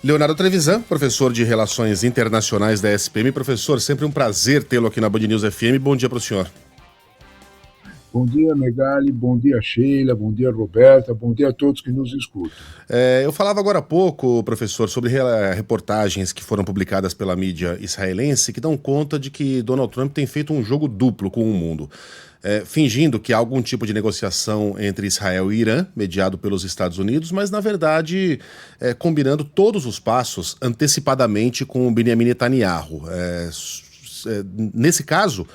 Leonardo Trevisan, professor de Relações Internacionais da SPM. Professor, sempre um prazer tê-lo aqui na Band News FM. Bom dia para o senhor. Bom dia, Megali, bom dia, Sheila, bom dia, Roberta, bom dia a todos que nos escutam. Eu falava agora há pouco, professor, sobre reportagens que foram publicadas pela mídia israelense que dão conta de que Donald Trump tem feito um jogo duplo com o mundo. Fingindo que há algum tipo de negociação entre Israel e Irã, mediado pelos Estados Unidos, mas, na verdade, combinando todos os passos antecipadamente com o Benjamin Netanyahu. Nesse caso,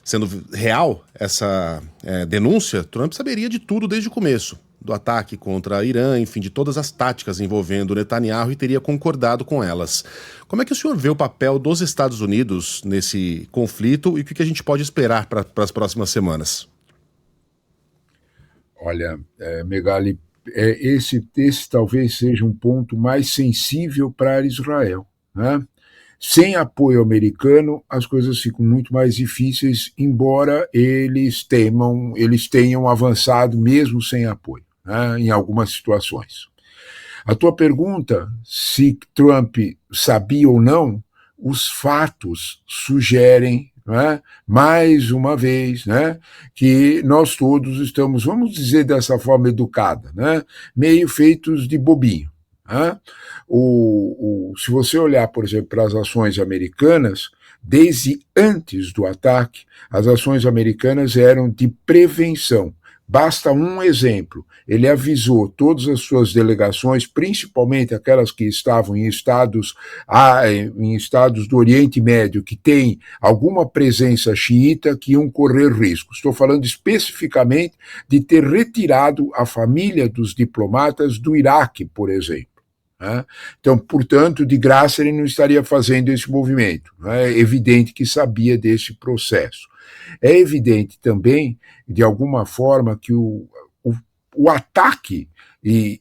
sendo real essa denúncia, Trump saberia de tudo desde o começo, do ataque contra a Irã, enfim, de todas as táticas envolvendo Netanyahu e teria concordado com elas. Como é que o senhor vê o papel dos Estados Unidos nesse conflito e o que a gente pode esperar para as próximas semanas? Olha, Megali, esse talvez seja um ponto mais sensível para Israel, né? Sem apoio americano, as coisas ficam muito mais difíceis, embora eles tenham avançado mesmo sem apoio, né, em algumas situações. A tua pergunta, se Trump sabia ou não, os fatos sugerem, né, mais uma vez, né, que nós todos estamos, vamos dizer dessa forma educada, né, meio feitos de bobinho. Se você olhar, por exemplo, para as ações americanas, desde antes do ataque, as ações americanas eram de prevenção. Basta um exemplo. Ele avisou todas as suas delegações, principalmente aquelas que estavam em estados do Oriente Médio, que têm alguma presença xiita, que iam correr risco. Estou falando especificamente de ter retirado a família dos diplomatas do Iraque, por exemplo. Então, portanto, de graça ele não estaria fazendo esse movimento. É evidente que sabia desse processo. É evidente também, de alguma forma, que o ataque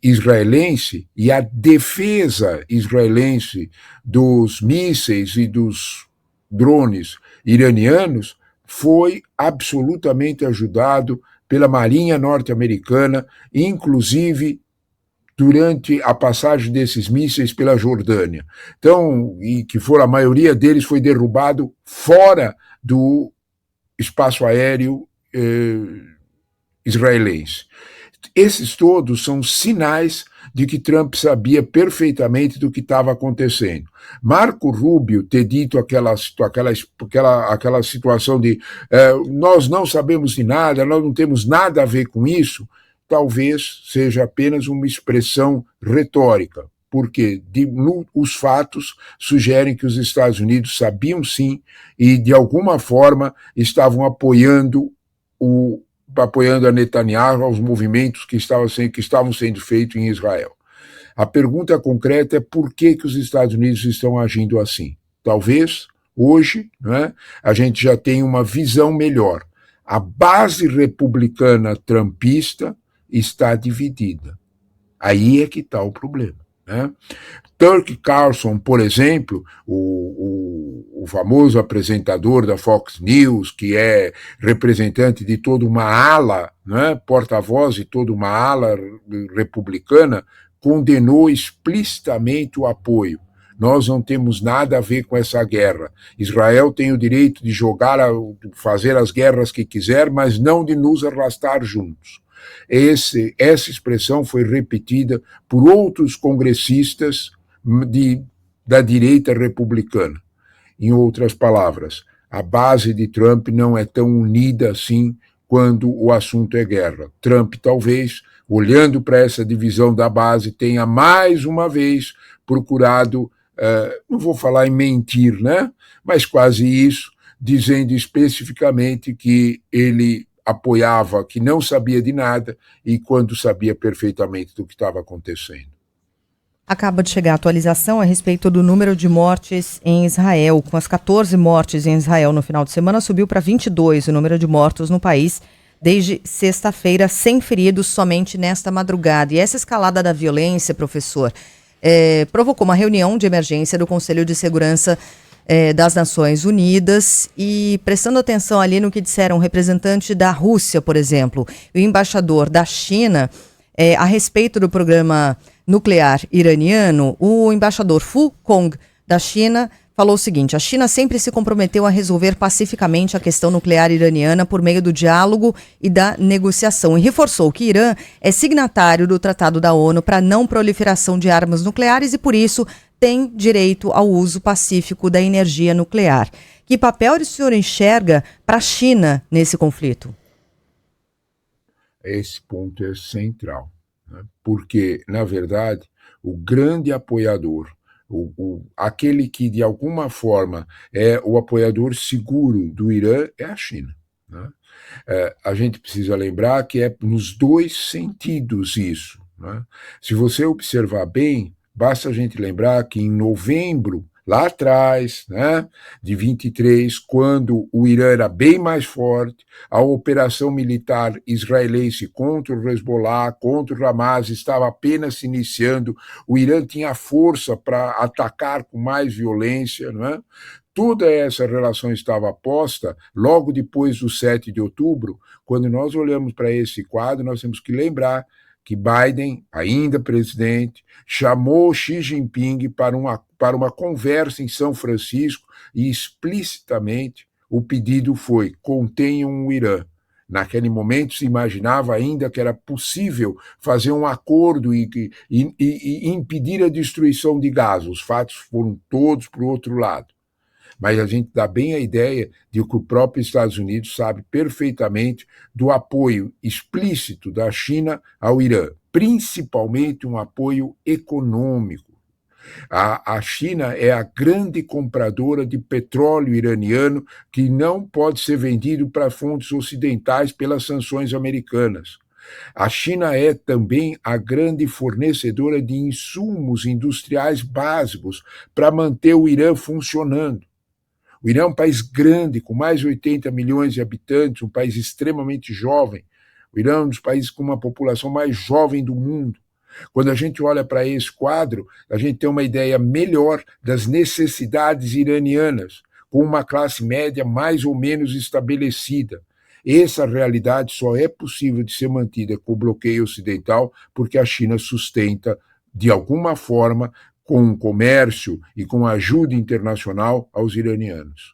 israelense e a defesa israelense dos mísseis e dos drones iranianos foi absolutamente ajudado pela Marinha norte-americana, inclusive durante a passagem desses mísseis pela Jordânia. Então, a maioria deles foi derrubado fora do espaço aéreo israelense. Esses todos são sinais de que Trump sabia perfeitamente do que estava acontecendo. Marco Rubio ter dito aquela situação de nós não sabemos de nada, nós não temos nada a ver com isso, talvez seja apenas uma expressão retórica, porque os fatos sugerem que os Estados Unidos sabiam sim e, de alguma forma, estavam apoiando a Netanyahu aos movimentos que estavam sendo feitos em Israel. A pergunta concreta é por que os Estados Unidos estão agindo assim. Talvez, hoje, né, a gente já tenha uma visão melhor. A base republicana trumpista está dividida. Aí é que está o problema. Né? Tucker Carlson, por exemplo, o famoso apresentador da Fox News, que é representante de toda uma ala, né, porta-voz de toda uma ala republicana, condenou explicitamente o apoio. Nós não temos nada a ver com essa guerra. Israel tem o direito de fazer as guerras que quiser, mas não de nos arrastar juntos. Essa expressão foi repetida por outros congressistas da direita republicana. Em outras palavras, a base de Trump não é tão unida assim quando o assunto é guerra. Trump, talvez, olhando para essa divisão da base, tenha mais uma vez procurado, não vou falar em mentir, né? Mas quase isso, dizendo especificamente que ele apoiava, que não sabia de nada, e quando sabia perfeitamente do que estava acontecendo. Acaba de chegar a atualização a respeito do número de mortes em Israel. Com as 14 mortes em Israel no final de semana, subiu para 22 o número de mortos no país desde sexta-feira, sem feridos somente nesta madrugada. E essa escalada da violência, professor, provocou uma reunião de emergência do Conselho de Segurança das Nações Unidas e prestando atenção ali no que disseram o representante da Rússia, por exemplo, e o embaixador da China, a respeito do programa nuclear iraniano, o embaixador Fu Cong da China falou o seguinte: a China sempre se comprometeu a resolver pacificamente a questão nuclear iraniana por meio do diálogo e da negociação, e reforçou que Irã é signatário do Tratado da ONU para a não proliferação de armas nucleares e, por isso, tem direito ao uso pacífico da energia nuclear. Que papel o senhor enxerga para a China nesse conflito? Esse ponto é central, né? Porque, na verdade, o grande apoiador, aquele que de alguma forma é o apoiador seguro do Irã é a China, né? A gente precisa lembrar que é nos dois sentidos isso, né? Se você observar bem, basta a gente lembrar que em novembro, lá atrás, né, de 23, quando o Irã era bem mais forte, a operação militar israelense contra o Hezbollah, contra o Hamas, estava apenas se iniciando, o Irã tinha força para atacar com mais violência, né? Toda essa relação estava posta logo depois do 7 de outubro. Quando nós olhamos para esse quadro, nós temos que lembrar que Biden, ainda presidente, chamou Xi Jinping para uma conversa em São Francisco e explicitamente o pedido foi: contenham o Irã. Naquele momento se imaginava ainda que era possível fazer um acordo e impedir a destruição de Gaza. Os fatos foram todos para o outro lado. Mas a gente dá bem a ideia de que o próprio Estados Unidos sabe perfeitamente do apoio explícito da China ao Irã, principalmente um apoio econômico. A China é a grande compradora de petróleo iraniano que não pode ser vendido para fontes ocidentais pelas sanções americanas. A China é também a grande fornecedora de insumos industriais básicos para manter o Irã funcionando. O Irã é um país grande, com mais de 80 milhões de habitantes, um país extremamente jovem. O Irã é um dos países com uma população mais jovem do mundo. Quando a gente olha para esse quadro, a gente tem uma ideia melhor das necessidades iranianas, com uma classe média mais ou menos estabelecida. Essa realidade só é possível de ser mantida com o bloqueio ocidental porque a China sustenta, de alguma forma, com comércio e com ajuda internacional aos iranianos.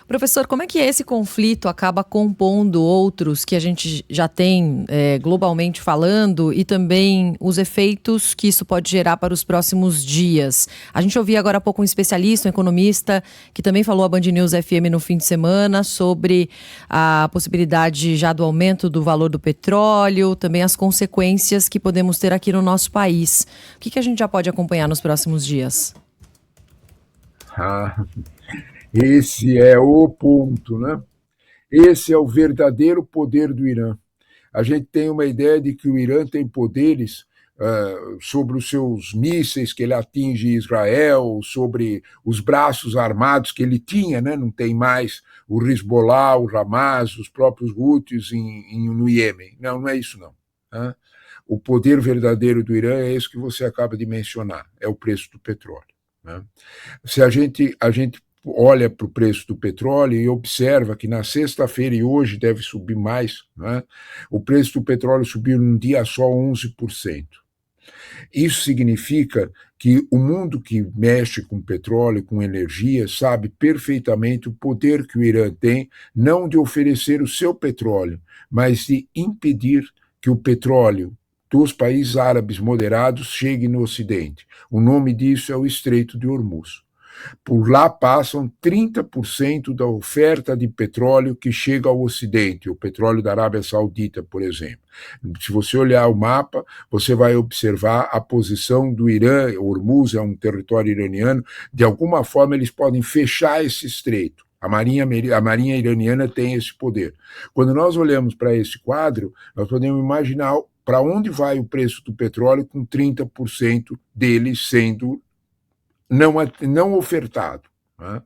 Professor, como é que esse conflito acaba compondo outros que a gente já tem globalmente falando e também os efeitos que isso pode gerar para os próximos dias? A gente ouviu agora há pouco um especialista, um economista, que também falou à Band News FM no fim de semana sobre a possibilidade já do aumento do valor do petróleo, também as consequências que podemos ter aqui no nosso país. O que a gente já pode acompanhar nos próximos dias? Esse é o ponto, né? Esse é o verdadeiro poder do Irã. A gente tem uma ideia de que o Irã tem poderes sobre os seus mísseis que ele atinge Israel, sobre os braços armados que ele tinha, né? Não tem mais o Hezbollah, o Hamas, os próprios Houthis no Iêmen. Não é isso não. Né? O poder verdadeiro do Irã é esse que você acaba de mencionar, é o preço do petróleo. Né? Se a gente olha para o preço do petróleo e observa que na sexta-feira, e hoje deve subir mais, né? O preço do petróleo subiu num dia só 11%. Isso significa que o mundo que mexe com petróleo, com energia, sabe perfeitamente o poder que o Irã tem, não de oferecer o seu petróleo, mas de impedir que o petróleo dos países árabes moderados chegue no Ocidente. O nome disso é o Estreito de Hormuz. Por lá passam 30% da oferta de petróleo que chega ao Ocidente, o petróleo da Arábia Saudita, por exemplo. Se você olhar o mapa, você vai observar a posição do Irã. Hormuz é um território iraniano. De alguma forma, eles podem fechar esse estreito. A marinha iraniana tem esse poder. Quando nós olhamos para esse quadro, nós podemos imaginar para onde vai o preço do petróleo com 30% dele sendo não ofertado. Né?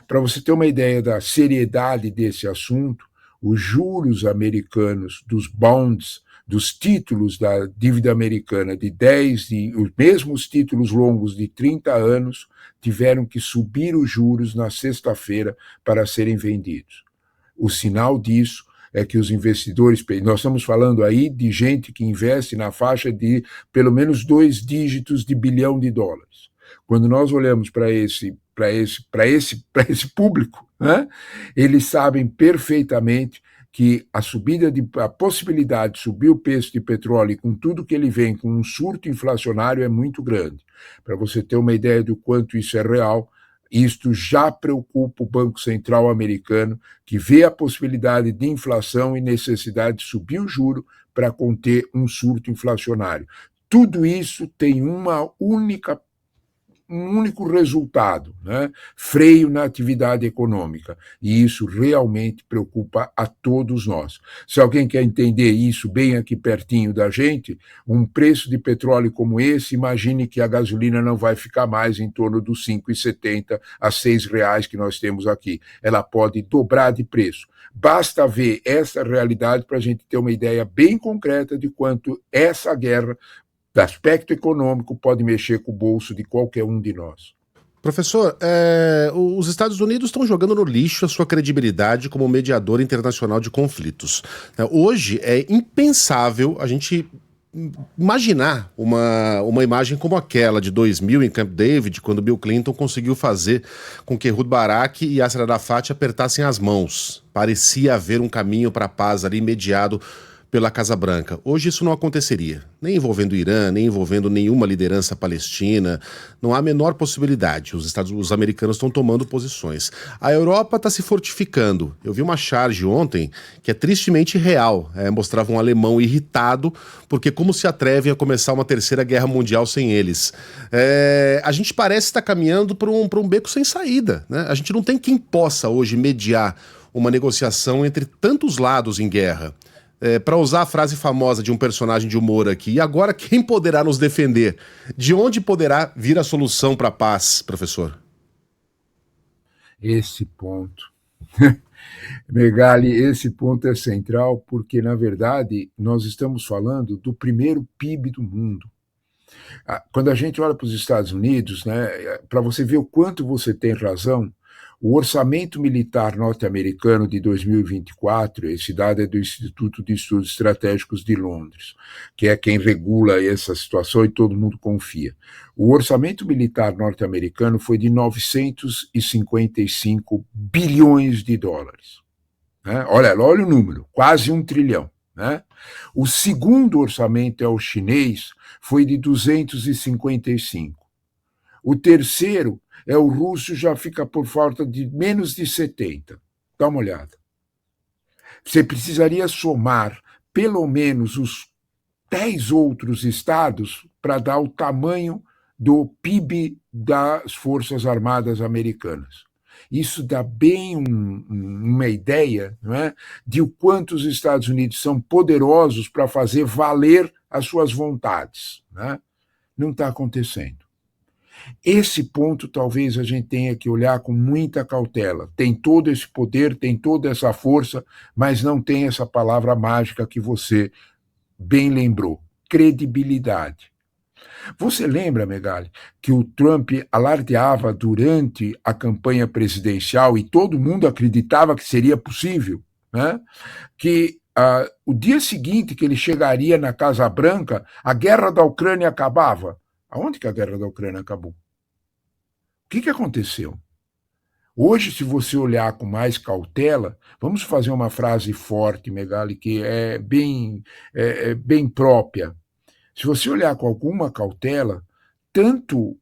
Para você ter uma ideia da seriedade desse assunto, os juros americanos dos bonds, dos títulos da dívida americana de 10, os mesmos títulos longos de 30 anos, tiveram que subir os juros na sexta-feira para serem vendidos. O sinal disso é que os investidores, nós estamos falando aí de gente que investe na faixa de pelo menos 2 dígitos de bilhão de dólares. Quando nós olhamos para esse público, né, eles sabem perfeitamente que a possibilidade de subir o preço de petróleo com tudo que ele vem, com um surto inflacionário, é muito grande. Para você ter uma ideia do quanto isso é real, isto já preocupa o Banco Central americano, que vê a possibilidade de inflação e necessidade de subir o juro para conter um surto inflacionário. Tudo isso tem um único resultado, né? Freio na atividade econômica. E isso realmente preocupa a todos nós. Se alguém quer entender isso bem aqui pertinho da gente, um preço de petróleo como esse, imagine que a gasolina não vai ficar mais em torno dos R$ 5,70 a R$ 6 que nós temos aqui. Ela pode dobrar de preço. Basta ver essa realidade para a gente ter uma ideia bem concreta de quanto essa guerra do aspecto econômico pode mexer com o bolso de qualquer um de nós. Professor, os Estados Unidos estão jogando no lixo a sua credibilidade como mediador internacional de conflitos. Hoje é impensável a gente imaginar uma imagem como aquela de 2000 em Camp David, quando Bill Clinton conseguiu fazer com que Ehud Barak e Yasser Arafat apertassem as mãos. Parecia haver um caminho para a paz ali mediado pela Casa Branca. Hoje isso não aconteceria, nem envolvendo o Irã, nem envolvendo nenhuma liderança palestina. Não há a menor possibilidade. Os americanos estão tomando posições. A Europa está se fortificando. Eu vi uma charge ontem que é tristemente real. Mostrava um alemão irritado porque como se atrevem a começar uma terceira guerra mundial sem eles. A gente parece estar caminhando para um beco sem saída, né? A gente não tem quem possa hoje mediar uma negociação entre tantos lados em guerra. Para usar a frase famosa de um personagem de humor aqui, e agora quem poderá nos defender? De onde poderá vir a solução para a paz, professor? Esse ponto, Megali, esse ponto é central porque, na verdade, nós estamos falando do primeiro PIB do mundo. Quando a gente olha para os Estados Unidos, né, para você ver o quanto você tem razão, o orçamento militar norte-americano de 2024, esse dado é do Instituto de Estudos Estratégicos de Londres, que é quem regula essa situação e todo mundo confia. O orçamento militar norte-americano foi de 955 bilhões de dólares. Né? Olha o número, quase 1 trilhão. Né? O segundo orçamento é o chinês, foi de 255. O terceiro é o russo, já fica por falta de menos de 70. Dá uma olhada. Você precisaria somar pelo menos os 10 outros estados para dar o tamanho do PIB das Forças Armadas Americanas. Isso dá bem uma ideia, não é, de o quanto os Estados Unidos são poderosos para fazer valer as suas vontades. Né? Não está acontecendo. Esse ponto talvez a gente tenha que olhar com muita cautela. Tem todo esse poder, tem toda essa força, mas não tem essa palavra mágica que você bem lembrou, credibilidade. Você lembra, Megali, que o Trump alardeava durante a campanha presidencial e todo mundo acreditava que seria possível, né? Que o dia seguinte que ele chegaria na Casa Branca, a guerra da Ucrânia acabava. Aonde que a guerra da Ucrânia acabou? O que aconteceu? Hoje, se você olhar com mais cautela, vamos fazer uma frase forte, Megali, que é bem própria. Se você olhar com alguma cautela, tanto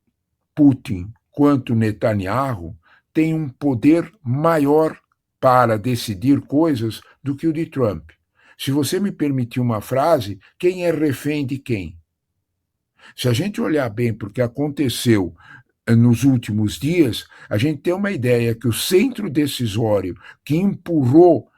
Putin quanto Netanyahu têm um poder maior para decidir coisas do que o de Trump. Se você me permitir uma frase, quem é refém de quem? Se a gente olhar bem para o que aconteceu nos últimos dias, a gente tem uma ideia que o centro decisório que empurrou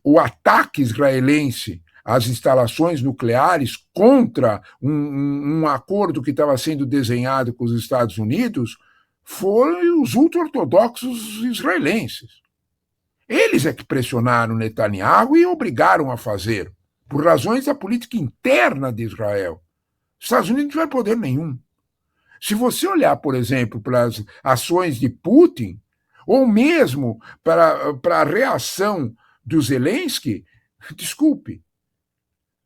o ataque israelense às instalações nucleares contra um acordo que estava sendo desenhado com os Estados Unidos foram os ultra-ortodoxos israelenses. Eles é que pressionaram Netanyahu e obrigaram a fazer, por razões da política interna de Israel. Os Estados Unidos não tiveram poder nenhum. Se você olhar, por exemplo, para as ações de Putin, ou mesmo para a reação do Zelensky, desculpe,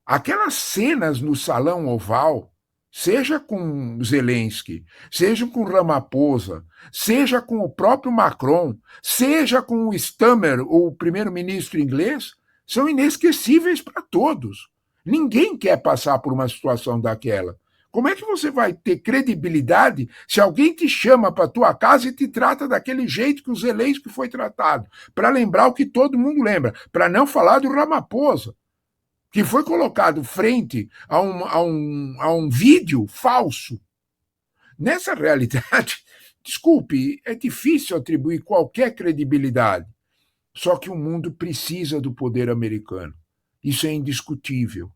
aquelas cenas no Salão Oval, seja com Zelensky, seja com Ramaphosa, seja com o próprio Macron, seja com o Stammer, o primeiro-ministro inglês, são inesquecíveis para todos. Ninguém quer passar por uma situação daquela. Como é que você vai ter credibilidade se alguém te chama para tua casa e te trata daquele jeito que o Zelensky foi tratado? Para lembrar o que todo mundo lembra, para não falar do Ramaphosa, que foi colocado frente a um vídeo falso. Nessa realidade, desculpe, é difícil atribuir qualquer credibilidade. Só que o mundo precisa do poder americano. Isso é indiscutível.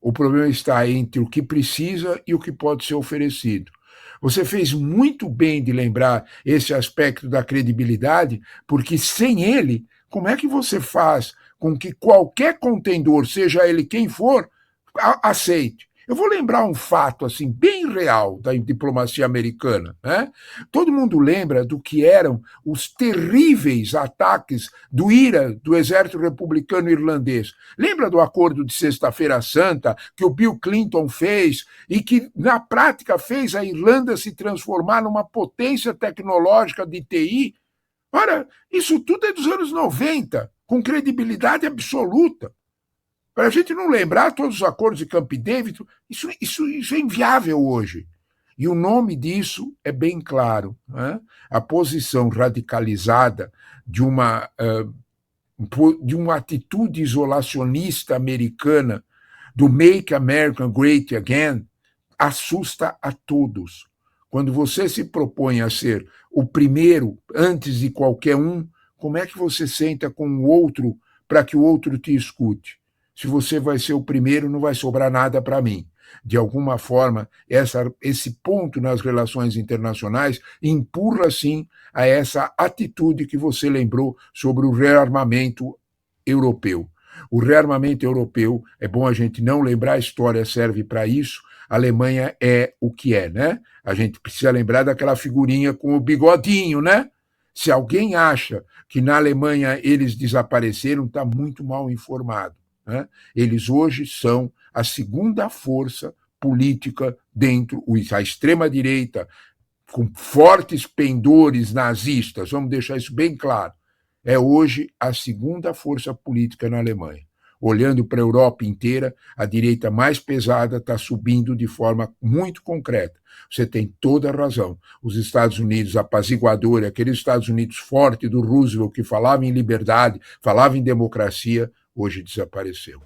O problema está entre o que precisa e o que pode ser oferecido. Você fez muito bem de lembrar esse aspecto da credibilidade, porque sem ele, como é que você faz com que qualquer contendor, seja ele quem for, aceite? Eu vou lembrar um fato assim bem real da diplomacia americana, né? Todo mundo lembra do que eram os terríveis ataques do IRA, do Exército Republicano Irlandês. Lembra do acordo de Sexta-feira Santa que o Bill Clinton fez e que na prática fez a Irlanda se transformar numa potência tecnológica de TI? Ora, isso tudo é dos anos 90, com credibilidade absoluta. Para a gente não lembrar todos os acordos de Camp David, isso é inviável hoje. E o nome disso é bem claro. Né? A posição radicalizada de uma atitude isolacionista americana, do Make America Great Again, assusta a todos. Quando você se propõe a ser o primeiro antes de qualquer um, como é que você senta com o outro para que o outro te escute? Se você vai ser o primeiro, não vai sobrar nada para mim. De alguma forma, esse ponto nas relações internacionais empurra, sim, a essa atitude que você lembrou sobre o rearmamento europeu. O rearmamento europeu, é bom a gente não lembrar, a história serve para isso, a Alemanha é o que é, né? A gente precisa lembrar daquela figurinha com o bigodinho, né? Se alguém acha que na Alemanha eles desapareceram, está muito mal informado. Né? Eles hoje são a segunda força política dentro, a extrema-direita, com fortes pendores nazistas, vamos deixar isso bem claro, é hoje a segunda força política na Alemanha. Olhando para a Europa inteira, a direita mais pesada está subindo de forma muito concreta. Você tem toda a razão. Os Estados Unidos apaziguador, aquele Estados Unidos forte do Roosevelt, que falava em liberdade, falava em democracia, hoje desapareceu.